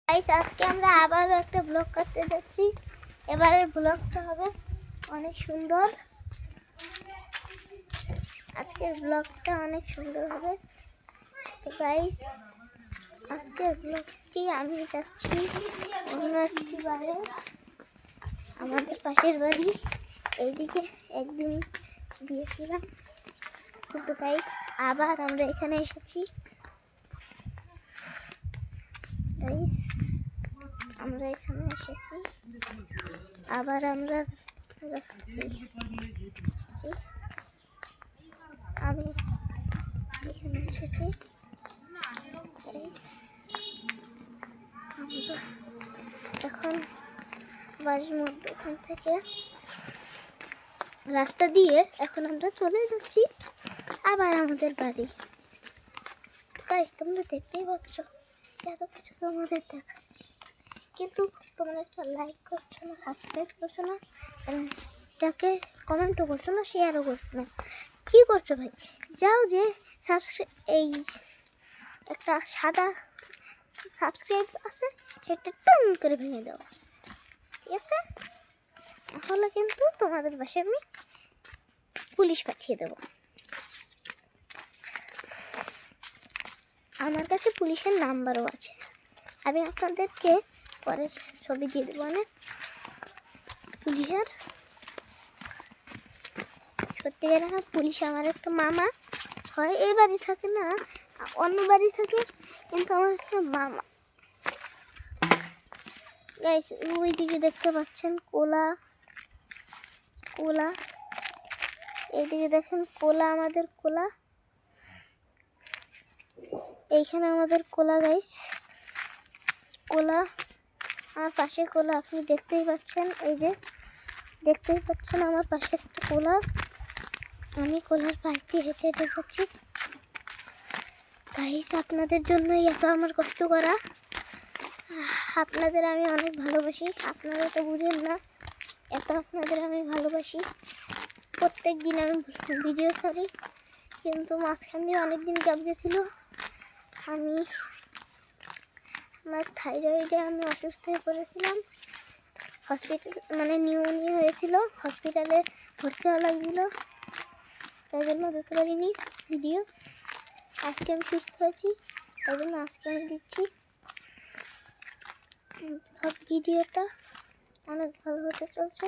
Guys আজকে আমরা আবারও একটা ব্লগ করতে যাচ্ছি। এবারের ব্লগটা হবে অনেক সুন্দর। আজকের ব্লগটা অনেক সুন্দর হবে। তো গাইস আজকের ব্লগটি আমি যাচ্ছি অন্য একটি বাড়ি, আমাদের পাশের বাড়ি। এইদিকে একদিন দিয়েছিলাম, কিন্তু গাইস আবার আমরা এখানে এসেছি। গাইস আমরা এখানে এসেছি, আবার আমরা আমি এখানে এসেছি। এখন বাড়ির মধ্যে এখান থেকে রাস্তা দিয়ে এখন আমরা চলে যাচ্ছি আবার আমাদের বাড়ি। গাইস তোমরা দেখতেই পাচ্ছ এত কিছু তোমাদের দেখাচ্ছি, কিন্তু তোমরা একটা লাইক করছো না, সাবস্ক্রাইব করছো না, এটাকে কমেন্টও করছো না, শেয়ারও করছো না। কী করছো ভাই? যাও যে সাবস্ক্রাইব, এই একটা সাদা সাবস্ক্রাইব আছে সেটা টন করে ভেঙে দাও, ঠিক আছে? তাহলে কিন্তু তোমাদের বাসায় আমি পুলিশ পাঠিয়ে দেবো। আমার কাছে পুলিশের নাম্বারও আছে, আমি আপনাদেরকে পরে ছবি দিয়ে দেবো। না পুলিশের সত্যিকার না, পুলিশ আমার একটা মামা হয়, এই বাড়ি থাকে না, অন্য বাড়ি থাকে, কিন্তু আমার একটা মামা। গাইস ওই দিকে দেখতে পাচ্ছেন কোলা, কোলা এইদিকে দেখেন কোলা, আমাদের কোলা, এইখানে আমাদের কোলা। গাইস কোলা আমার পাশে, কোলা আপনি দেখতেই পাচ্ছেন, এই যে দেখতেই পাচ্ছেন আমার পাশে একটা কোলা। আমি কোলার পাশ দিয়ে হেঁটে হেঁটে যাচ্ছি। গাইস আপনাদের জন্যই এত আমার কষ্ট করা, আপনাদের আমি অনেক ভালোবাসি, আপনারা তো বুঝেন না এত আপনাদের আমি ভালোবাসি। প্রত্যেক দিন আমি ভিডিও ছাড়ি, কিন্তু মাঝখান দিয়ে অনেক দিন গ্যাপ গেছিল। আমি আমার থাইরয়েডে আমি অসুস্থ হয়ে পড়েছিলাম, হসপিটাল মানে নিউমোনিয়া হয়েছিল, হসপিটালে ভর্তি হওয়া লাগছিল, তাই জন্য দিতে পারিনি ভিডিও। আজকে আমি সুস্থ হয়েছি, তাই জন্য আজকে আমি দিচ্ছি। ভিডিওটা অনেক ভালো হতে চলছে।